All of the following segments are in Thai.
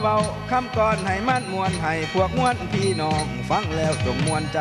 เบาคำก่อนให้มันมวนให้พวกมวนพี่น้องฟังแล้วจงมวนใจ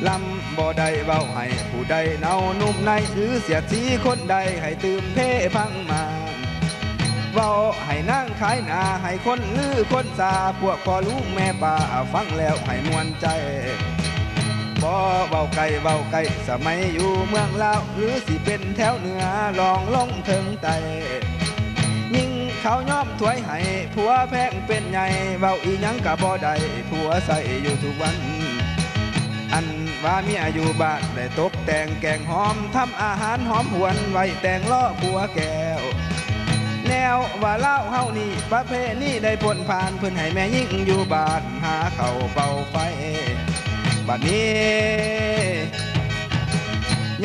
ลำบ่ได้เบาให้ผู้ใดเนานุ่มในหรือเสียดสีคนใดให้ตื่มเพพังมาเบาให้นั่งขายหนาให้คนลือคนซาพวกพ่อลูกแม่ป่าฟังแล้วให้มวนใจบ่เบาไก่สมัยอยู่เมืองลาวหรือสิเป็นแถวเหนือลองลงถึงไตยิ่งเขาย้อมถวยให้ผัวแพงเป็นใหญ่เบาอีหยังกะบ่ได้ผัวใส่อยู่ทุกวันอันว่าเมียอยู่บ้านได้ตกแต่งแกงหอมทำอาหารหอมหวนไว้แต่งล่อผัวแก้วแนวว่าเล่าเฮานี่ประเพณีได้ผลผ่านเพิ่นให้แม่ยิ่งอยู่บ้านหาเขาเป่าไฟบัดนี้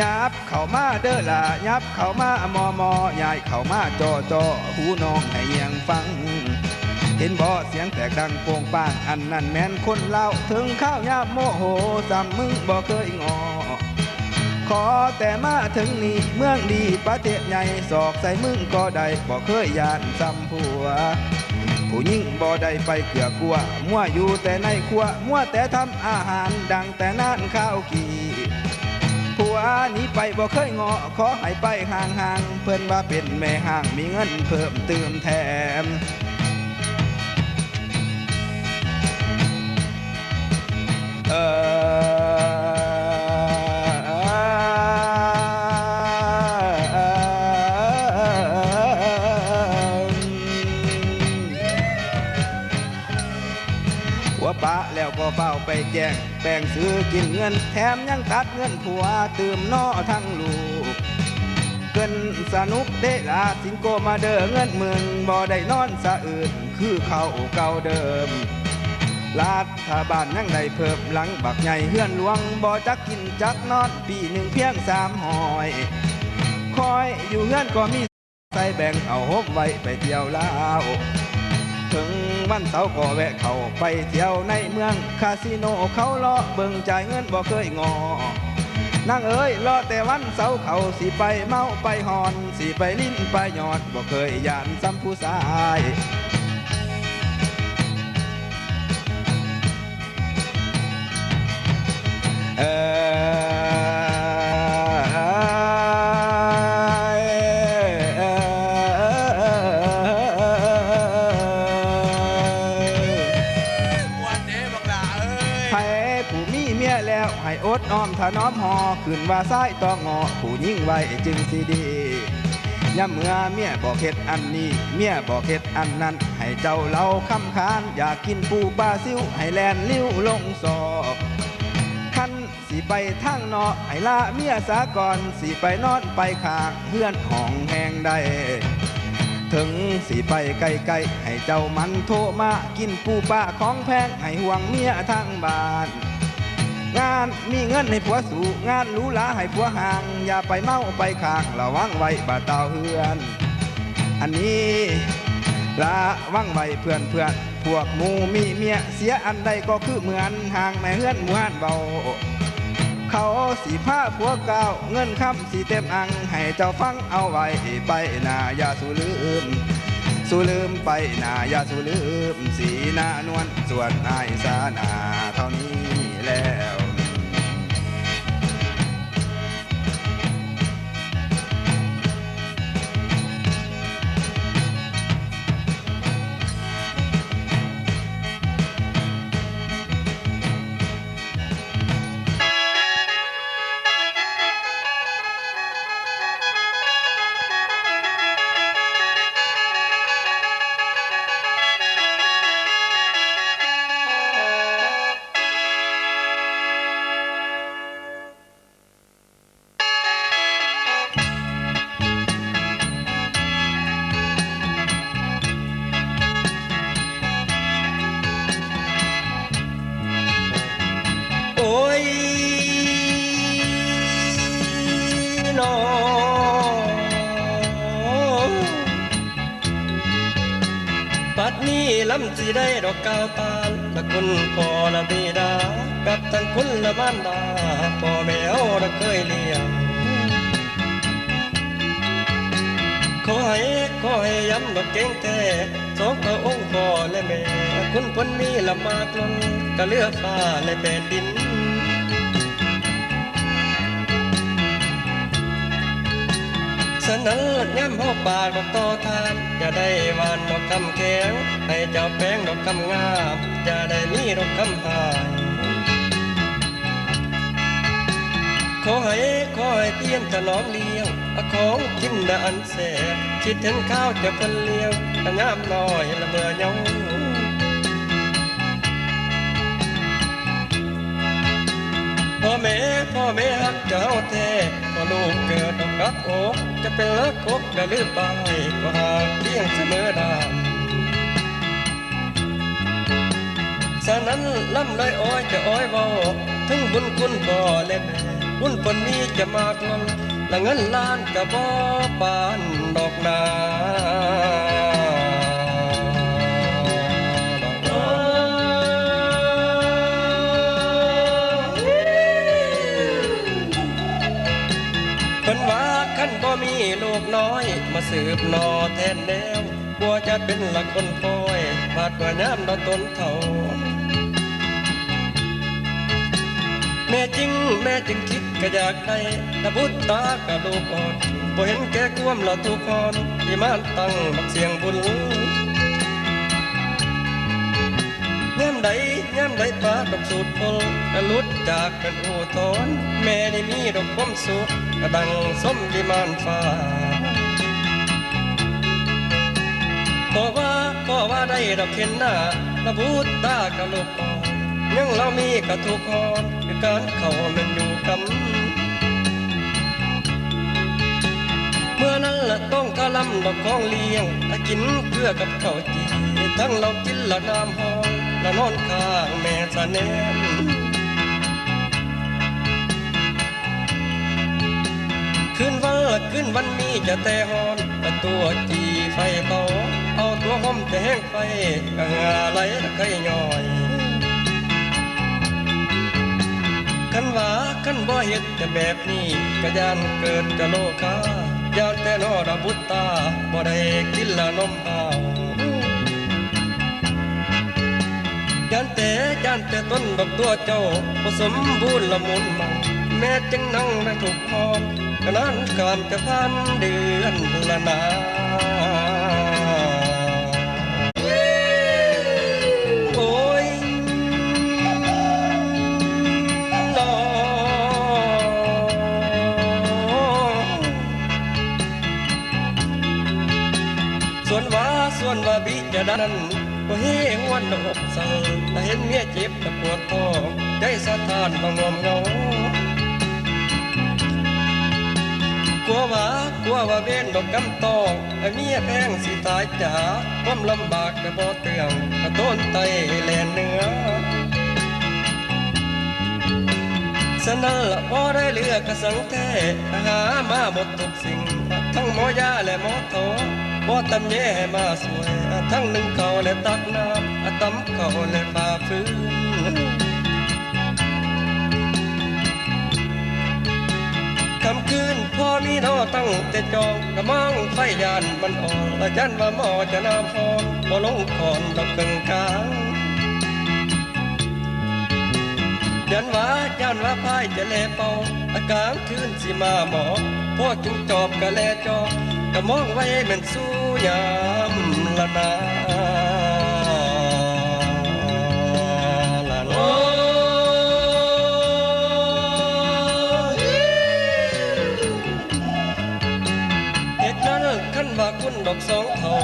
ยับเข้ามาเด้อล่ะยับเข้ามามอยายเข้ามาจอหูน้องให้ยังฟังเห็นบ่เสียงแตกดังโป่งป้างอันนั้นแม่นคนเล่าถึงข้าวยามโมโหจำมึงบ่เคยงอขอแต่มาถึงนี่เมืองดีประเทศใหญ่สอกใส่มึงก็ได้บ่เคยยานซ้ำผัวผู้หญิงบ่ได้ไปเกลือกลัวมั่วอยู่แต่ในครัวมั่วแต่ทำอาหารดังแต่นานข้าวกี่ผัวนี้ไปบ่เคยงอขอให้ไปห่างๆเพิ่นว่าเป็นแม่ห้างมีเงินเพิ่มเติมแถมหัวปะแล้วก็เฝ้าไปแจ้งแบ่งซื้อกินเงินแถมยังตัดเงินผัวตื่มน้อทั้งลูกเกินสนุกเด้ลาสิงโกมาเด้อเงินหมื่นบ่ได้นอนสะอื่นคือเขาเก่าเดิมรัฐบาลยังได้เพิ่มหลังบักใหญ่เฮือนหลวงบ่จักกินจักนอนปีหนึ่งเพียง3 หอยคอยอยู่เฮือนก็มีใส่แบ่งเอาหบไว้ไปเที่ยวลาวถึงวันเสาร์ก็แวะเข้าไปเที่ยวในเมืองคาสิโนเขาล้อเบิ่งจ่ายเงินบ่เคยงอนั่งเอ้ยรอแต่วันเสาร์เขาสิไปเมาไปหอนสิไปลิ้นไปหยอดบ่เคยยานซ้ำผู้ชายให้อดอ้อมถนอมหอขึ้นว่าซ้ายต้องงอผู้ยิ่งไว้จึงสิดีย่ำเมื่อเมียบอกเฮ็ดอันนี้เมียบอกเฮ็ดอันนั้นให้เจ้าเล่าคำค้านอยากกินปูปลาซิวให้แลนลิ้วลงศอกคันสิไปทางนอกให้ลาเมียสาก่อนสิไปนอนไปข้างเพื่อนห้องแหงใดถึงสิไปไกลๆให้เจ้ามันโทรมากินปูปลาของแพงให้ห่วงเมียทางบ้านงานมีเงินให้ผัวสู่งานรู้ลาให้ผัวห่างอย่าไปเมาไปข้างระวังไว้บาดเตาเฮือนอันนี้ละวังไว้เพื่อนพวกหมูมีเมียเสียอันใดก็คือเหมือนห่างแม่เฮือนหมู่บ้านเบาเขาสีผ้าผัวเก่าเงินคำสีเต็มอังให้เจ้าฟังเอาไว้ไปนาอย่าสู่ลืมไปนาอย่าสู่ลืมสีหน้านวลส่วนนายสานาเท่านี้แล้วปัดนี้ลำสิได้ดอกกาวตาลละคุณพ่อละบิดากับทั้งคุณละมารดาพ่อแม่เอาละเคยเลี้ยงขอให้ย้ำดอกเก่งแท้ สองพระองค์พ่อและแม่คุณพ้นมีลำบากล้นก็เลือกฟ้าและแผ่นดินฉะนั้นย้ำพ่อปากดอกต่อทานอย่าได้หวานดอกคำแข็งให้เจ้าแป้งดอกคำงามอย่าได้มีดอกคำหายขอให้เตรียมถนอมเลี้ยงของกินน่ะอันแสบคิดถึงข้าวจะเพิ่นเลี้ยงงามน้อยละเมื่อเยาว์พ่อแม่ฮักเจ้าแท้พอลูกเกิดออกกับอกจะเป็นเลิกคบและลืมไปก็หากเพียงเสมอดามฉะนั้นล่ำเลยอ้อยจะอ้อยเบาถึงบุญคุณพ่อและแม่บุญคนนี้จะมากล้นและเงินล้านกะบ่ปานดอกนาเพิ่นว่าคันบ่มีลูกน้อยมาสืบนอแทนแนวกลัวจะเป็นละคนป่อยบาดว่ายามดอนต้นเฒ่าแม่จริงคิดก็อยากได้แต่บุตรตากับลูกอ่อนบ่เห็นแก่ความละทุกคนที่มาตั้งบักเสียงบุญยามใดฟ้าดอกสูดพลก็หลุดจากกันโอทอนแม่นี่มีดอกความสุขก็ดังส้มวิมานฟ้าก็ว่าได้ดอกเข็นหน้าละบุตรตากับลูกอ่อนยังเรามีกระทุกคนคือการเข้ามันอยู่กำเมื่อนั้นละต้องกะลำดอกของเลี้ยงกินเกลือกับข้าวจีทั้งเรากินละน้ำหองละนอนข้างแม่สะแนนคืนวันมีจะแต่ฮอนตัวจีไฟเผาเอาตัวห้อมจะแห้งไฟกะหาไหลละไข่ย่อยคันบ่เฮ็ดจะแบบนี้ก็ย่านเกิดจะโลคาย่านแต่นอดบุตรตาบ่ได้กินละนมหาวย่านแต่ต้นดอกตัวเจ้าบ่สมบูรณ์ละมุนมันแม่จึงนั่งได้ถูกพรก็นั้นการจะผ่านเดือนละนาส่วนว่าบิจะดันบ่เฮงวันดอกเศร้าแต่เห็นเมียเจ็บแต่ปวดท้องใจสะท้านบางงอมเงากลัวว่าเว้นดอกกำตองไอ้เมียแพงสิตายจ๋าความลำบากก็บ่เตืองกระต้นไตแลนเนื้อฉะนั้นละบ่ได้เลือกกระสังแท้หามาหมดทุกสิ่งทั้งหมอยาและหมอทอบ่ตำแย่ให้มาสวยทั้งนึ่งข้าวและตักน้ำตำข้าวและฝ่าฝืนคำคืนพอมีนอตั้งแต่จองกะมองไฟยานมันอ่อนละจันว่าหมอจะน้ำพรบ่ลงคอนดอกกึ่งกลางยันว่าพายจะแลเป่าอาการคืนสิมาหมอพวกจึงจอบกะแลจอบก็มองไว้เหมือนสู้ยามละนาละนาเหตุนั้นขั้นว่าคุณดอกสองเท่า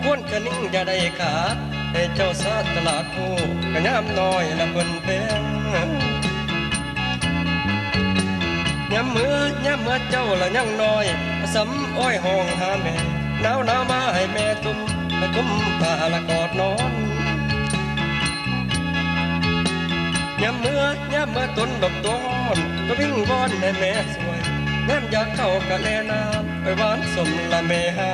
ควรกะนิ่งอย่าได้ขาดให้เจ้าสาตลาดผู้กะยามน้อยละเพิ่นแพงยามเมื่อเจ้าละยังน้อยสำอ้อยห้องหาแม่หนาวมาให้แม่ตุ้มละกุมผ้าละกอดนอนยามเมื่อต้นดอกตัวฮ้อนก็วิ่งวอนให้แม่สวยแม่อยากเข้ากะแลน้ำไปหวานสมละแม่หา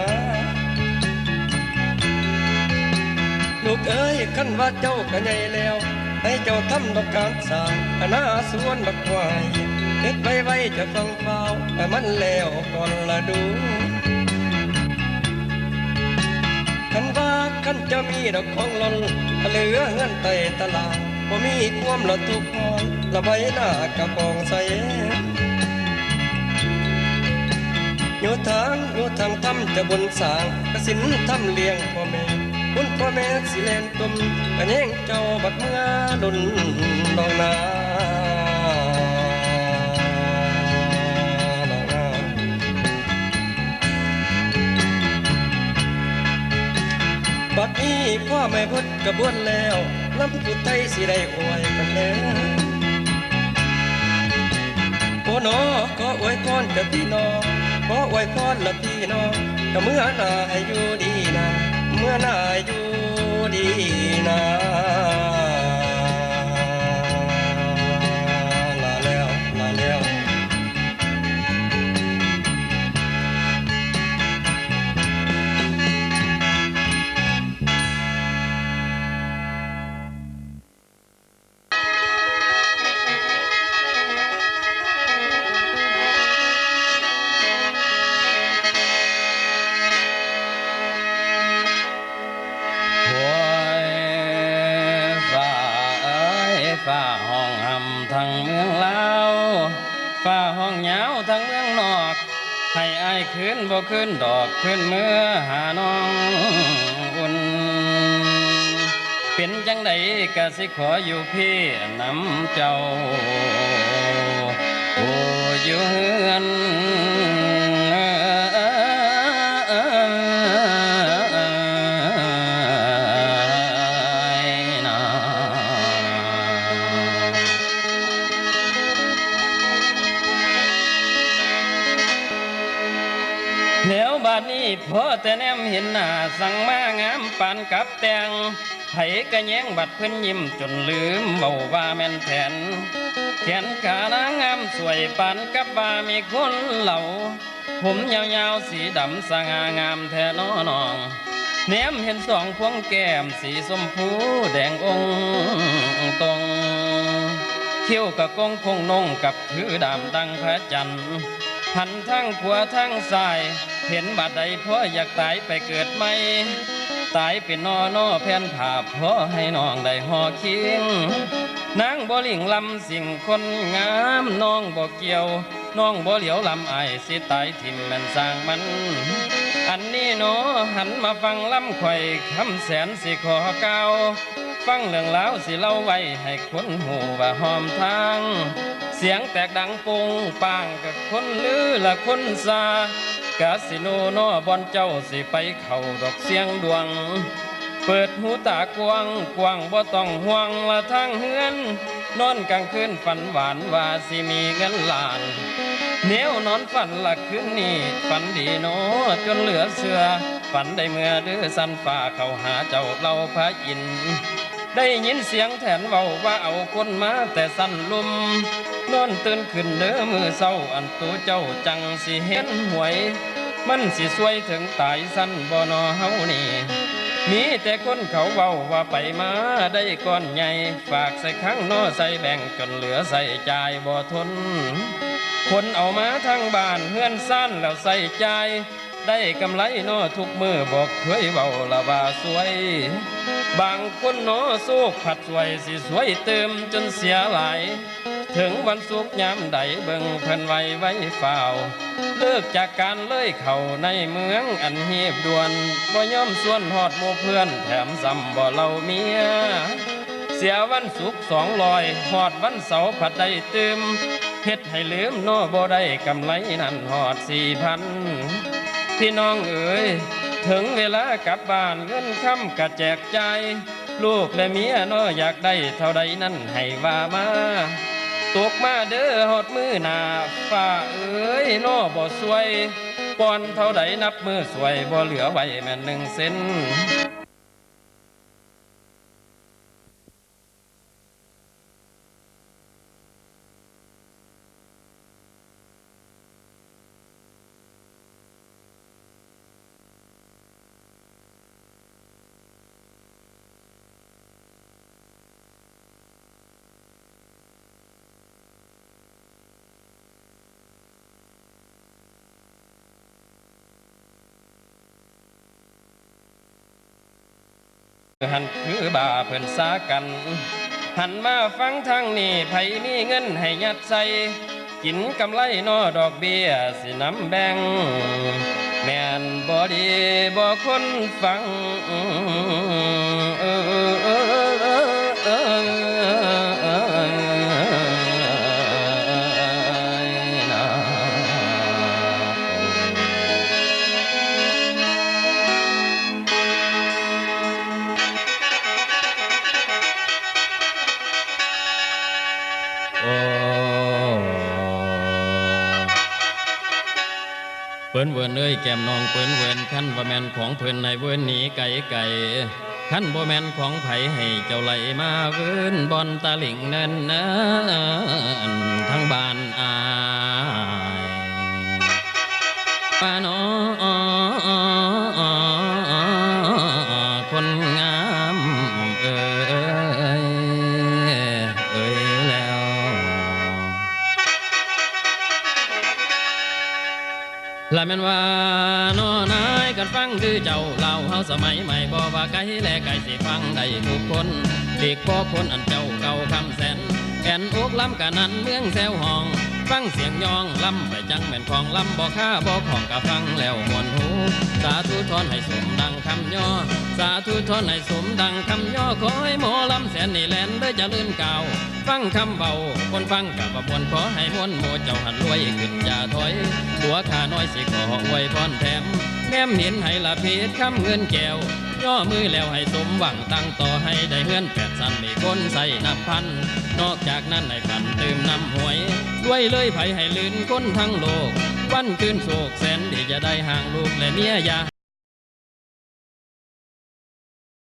ลูกเอ้ยคันว่าเจ้าก็ใหญ่แล้วให้เจ้าทำดอกการสร้างหน้าสวนดอกไม้เฮ็ดไว้จะฟังเฝ้าให้มันแล้วก่อนละดู คันว่าคันจะมีดอกของหล่นเหลือเงินไต่ตลาดบ่มีความละทุกข์พอละใบหน้ากะกองใสอยู่ทางทำจะบนสางกสินทำเลี้ยงพ่อแม่คุณพ่อแม่สิเลนตุมกันแย่งเจ้าบัดเมื่อดนดองนาบัดนี้พ่อแม่พุทธกระบวนแล้วลำผู้ไทยสิได้อวยกันแล้วโอ้หนอก็อวยพรกับพี่น้องขออวยพรละพี่น้องก็เมื่อหน้าให้อยู่ดีนะเมื่อหน้าอยู่ดีนะลาแล้วฟ้าห้องหำทั้งเมืองลาวฟ้าห้องเหงาทั้งเมืองนอกให้อายคืนบ่คืนดอกคืนเมื่อหาน้องอุ่นเป็นจังใดก็สิขออยู่พี่นำเจ้าโอ้อยู่เฮือนแล้วบาดนี้พอแต่แนมเห็นหน้าสั่งมางามปานกับแตงไผกะแย้งบัดเพิ่นยิ้มจนลืมเบาว่าแม่นแทนแขนขานางงามสวยปานกับว่ามีคนเหล่าผมยาวๆสีดำสง่างามแท้น้อน้องแนมเห็นสองพวงแก้มสีชมพูแดงองค์ตรงเขี้ยวกะกงคงนงกับถือดามดังพระจันทร์หันทั้งขวาทั้งซ้ายเห็นบาดใดเพราะอยากตายไปเกิดใหม่ตายเป็นนอแผ่นผ่าเพราะให้น้องได้ห่อเคียงนางบ่ลิงลำสิ่งคนงามน้องบ่เกี่ยวน้องบ่เหลียวลำอายสิตายทิ่มแม่นสร้างมันอันนี้หนอหันมาฟังลำข่อยคำแสนสิขอเก่าฟังเรื่องราวสิเล่าไว้ให้คนหูว่าหอมทางเสียงแตกดังปุงปางกับคนลือละคนซากาสิโนนอบอนเจ้าสิไปเข้าดอกเสียงดวงเปิดหูตากว้างกว้างบ่ต้องห่วงละทางเฮือนนอนกลางคืนฝันหวานว่าสิมีเงินล้านแนวนอนฝันละคืนนี้ฝันดีโนจนเหลือเสือฝันได้เมื่อเดือสันฟ้าเข้าหาเจ้าเล่าพระอินทร์ได้ยินเสียงแถนเว้าว่าเอาคนมาแต่สั้นลุมนอนตื่นขึ้นเด้อมือเศร้าอันตัวเจ้าจังสิเห็นหวยมันสิสวยถึงตายสั้นบ่นอเฮานี่มีแต่คนเขาเว้าว่าไปมาได้ก้อนใหญ่ฝากใส่ข้างนอใส่แบ่งจนเหลือใส่จ่ายบ่ทนคนเอามาทั้งบ้านเฮือนสั้นแล้วใส่ใจได้กำไรนอทุกมือบอกเคยเว้าละว่าสวยบางคนนอสู้ผัดสวยสิสวยเติมจนเสียหลายถึงวันสุกยามใดเบิ่งเพิ่นไว้ฝ่าวเลิกจากการเลยเข้าในเมืองอันเหียบด่วนบ่ยอมส่วนหอดหมู่เพื่อนแถมซ้ำบ่เล่าเมียเสียวันสุก200หอดวันเสาร์ผัดได้ตืมเฮ็ดให้ลืมนอบ่ได้กำไรนั่นหอด4,000พี่น้องเอ๋ยถึงเวลากลับบ้านเงินค่ำกะแจกใจลูกและเมียน้ออยากได้เท่าใดนั้นให้ว่ามาตกมาเด้อหอดมือหน้าฟ้าเอ๋ยน้อบ่สวยปอนเท่าใดนับมือสวยบ่เหลือไว้แม่น1 เซน หันคือบาเพิ่นสากัน หันมาฟังทางนี้ไผมีเงินให้ยัดใส่กินกำไรนอดอกเบี้ยสินำแบ่งแม่นบ่ดีบ่คนฟังเปิ้นเวินเอ้ยแก้มน้องเปิ้นเวินคันบ่แม่นของเพิ่นให้เวินหนีไกลไกลคันบ่แม่นของไผให้เจ้าไหลมาเวินบอนตาหลิงนั่นนะทั้งบ้านอายป้าน้อคนงามเอ้ยแล้ว ละแม่นว่าน้อนายกันฟังคือเจ้าเล่าเฮาสมัยใหม่บ่ว่าไกลและไกลสิฟังได้ทุกคนเด็กพ่อคนอันเจ้าเก่าคำแสนแก่นอกล้ำกันนั้นเมืองแซวห้องฟังเสียงยองล้ำไปจังแม่นของล้ำบ่ค่าบ่ของกะฟังแล้วมวนหูสาธุทอนให้สมดังคำย่อสาธุทอนให้สมดังคำย่อขอให้หมอลำแสนนี่แลนเด้อจะลื่นเก่าฟังคำเบาคนฟังกับบ่บ่นขอให้มวนโมเจ้าหันรวยขึ้นอย่าถอยตัวข้าน้อยสิขออวยพรแถมแม่มเห็นให้ละเพชรคำเงินแก้วย่อมือแล้วให้สมหวังตั้งต่อให้ได้เฮือน8 สันมีคนใส่นับพันนอกจากนั้นให้ขันเติมน้ำหวยด้วยเลยไผให้ลื่นคนทั้งโลกวันคืนโศกแสนที่จะได้ห่างลูกและเมียอย่า